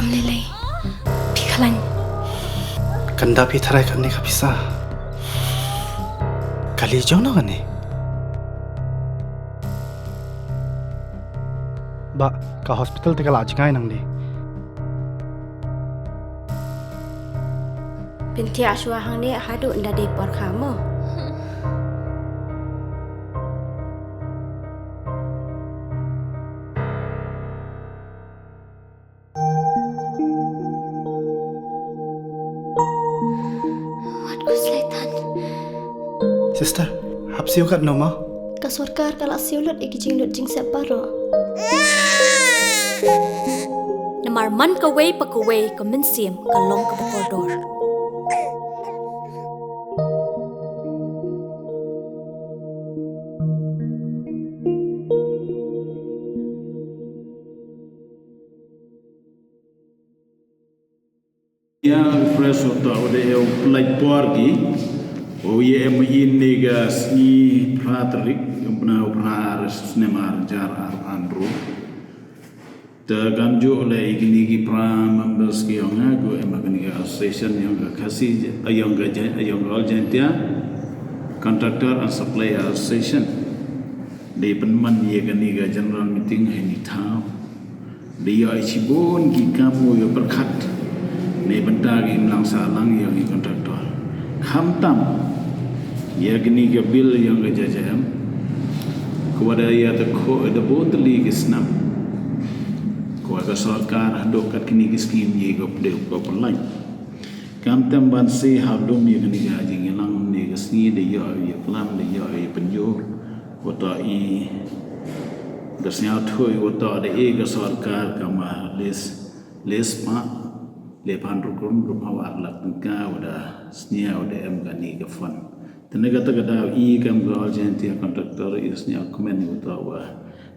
Lele, Pikalan. Kanda pitharai kan ni kapisa. Kali jauh na kan ni. Ba, ka hospital te kala ajngai nang ni. Binti aswa hang ni hadu nda de por kamu. Sister, hapsiu kat noma. Kasurkar kala siulut ikijing lut jing separo. Namar man kaway pagkaway kaminsim kalong kabakordor. Yang fresh atau ada yang like porgi, ye nega si Patrick yang pernah operar nemar jar Andrew. Terganjur oleh ini pram members ki yang aku emagani association yang kasih yang jentia contractor and supplier association di penman ye gani general meeting ini tahu dia icibun ki kamu yo berkat ni benda ki langsa lang yang ki kontraktor khamtam ya gini ke bil yang ke jajam kepada ya te ko ada botli ki snap ko ka sarkar dok kat kini ki skim ye ko de ko online khamtam ban se habdum ye gini ga jing lang ni ke sni de yo ye plan de yo ye penjur wata i dasnya thoi wata de e ka sarkar kama les pa lepan rukun rumah lak tengka wada snia wada em gani gafan tenaga tagada i kam gal jentia kontraktor isnya komen utawa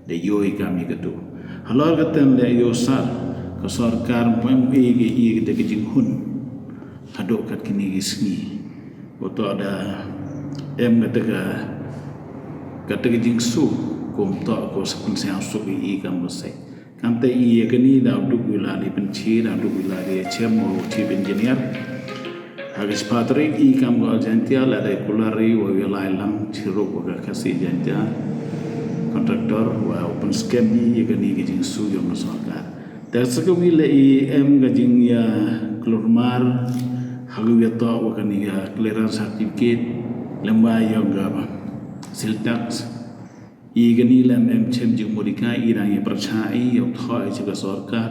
de yoi kami gatu halal gaten le yo sar ka sarkar pem i de kijing hun hadok kat kini gisni utawa da em gataga kijing su kum to ko sakun sia su i kam bosai Kante iya kini dah duduk wilari penci dah duduk wilari cemo chief engineer Agis Patrick i kam gal jentia la dai kulari wa wilai lang chiruk wa kasih jentia kontraktor wa open scam i kini kijing su yang sarkar dak sakawi le i em gajing ya klurmar hagu ya to wa kini ya clearance certificate lembai yang ga siltax i gani lam em chem jing modika i rang ye percaya yo thoi chiga sarkar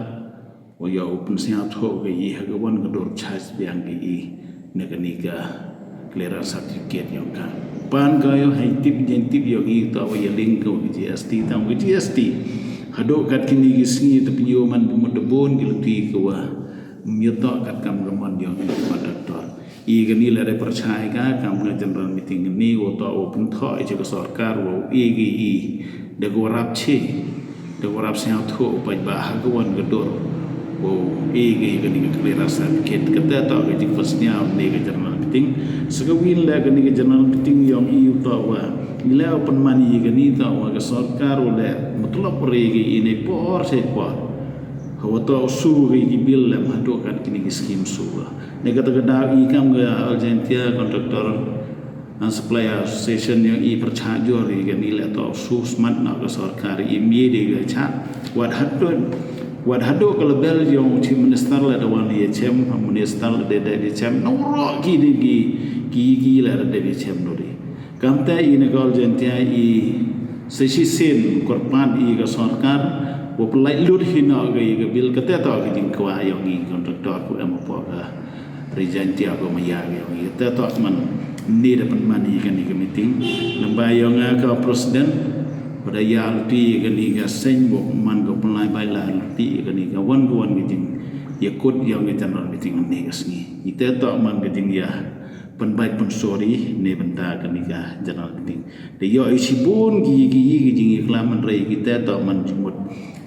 wa yo open sia tho ge i hagawan gador chas biang ge i negani ga clearance certificate yo ka pan ga yo hai tip tip yo i to wa ye link ko GST tam ge GST hado kat kini gi singi te pinyo man modebon gi luti ko wa myoto kat kam gamon yo kontraktor i gani la re percaya ka kam general meeting ni oto open tho e chiga sarkar wo i de gorap sia tho pa ba hagawan gador wo i gani clearance certificate kata to ge fasnya ni ge general meeting sagawin la gani ge general meeting yang i to wa nila open money gani to wa ge sarkar wo le mutlaq re ge ini por se por hawato su ge bil lam hado kan kini skim su negara gada i kam ga agentia kontraktor dan supplier association yang i percaya jori kan ila to su smart na ka sarkar i mi de ga cha wad hado ka lebel yang chi minister la dawan ye chem minister de chem no ro ki la de chem no de kam ta i negara agentia i sesi sen korban i ka sarkar wo pelai lut hina ga bil kata to ki jing kwa yang i kontraktor ku am po ga Rejantia ko maya yang itu tak man ni dapat mani kan ni meeting lembai yang ka presiden pada ya luti kan ni ga sen bo man ko pelai baila luti kan ni ga wan gijing ya kod yang general meeting ni ga sni itu tak man gijing ya penbaik pensori ni benda kan ni ga general meeting de yo isibun gijing iklaman rei kita tak man jumut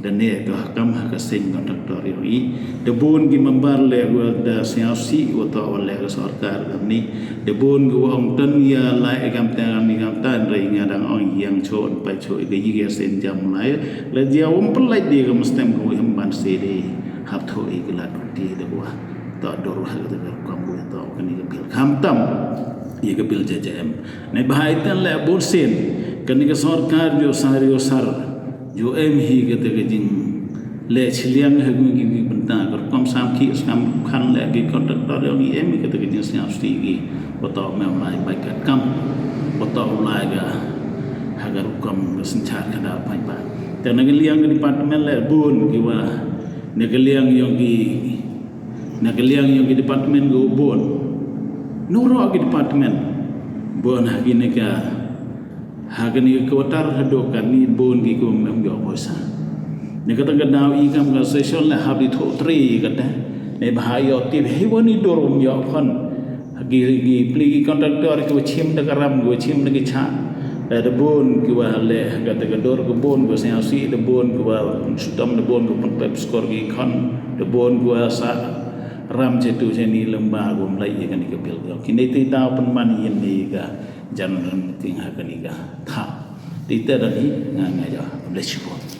dan ni ka kam ka sen kontraktor i debun gi membar le da siasi atau oleh sarkar ni debun gi ong tan ya lai kam tan ni kam tan rei ngadang ong yang chon pai choi ge gi sen jam lai le dia pelai dia ke mustem ko hemban se de hab tho e gila ti de wa to dor ha de kam bu to kan ni bil kham tam ye ke bil JJM ne bahai tan le bur sen kan ni ke sarkar jo sar jo em hi ke te ke jing le chiliang ha gu gi benta kar kom sam ki skam khan le gi contractor yo gi em ke te ke jing siap sti gi to me mai bai ka kam to lai ga agar kom sencar kada pai ba te na liang department le bun ki wa ne liang yang gi department go bun nuro gi department bun ha gi ne ka ha ga ni ko tar hado kan ni bun gi ko mem yo bosa ne ka tang daw i kam ga session le ha bi tho 3 ka ta ne ba yo ti he woni dorum yo khon gi pli contractor ko chim de karam go chim de cha de bon ki wa le ga te ga dor go bon go sen si de bon ko wa stom de bon go pep skor gi khon de bon go sa ram je tu je ni lemba go mlai ye kan ni pil ki nei ti daw pen man yin ni ga jan ting ha kan ni ga tha ti te da ni nga ya bless you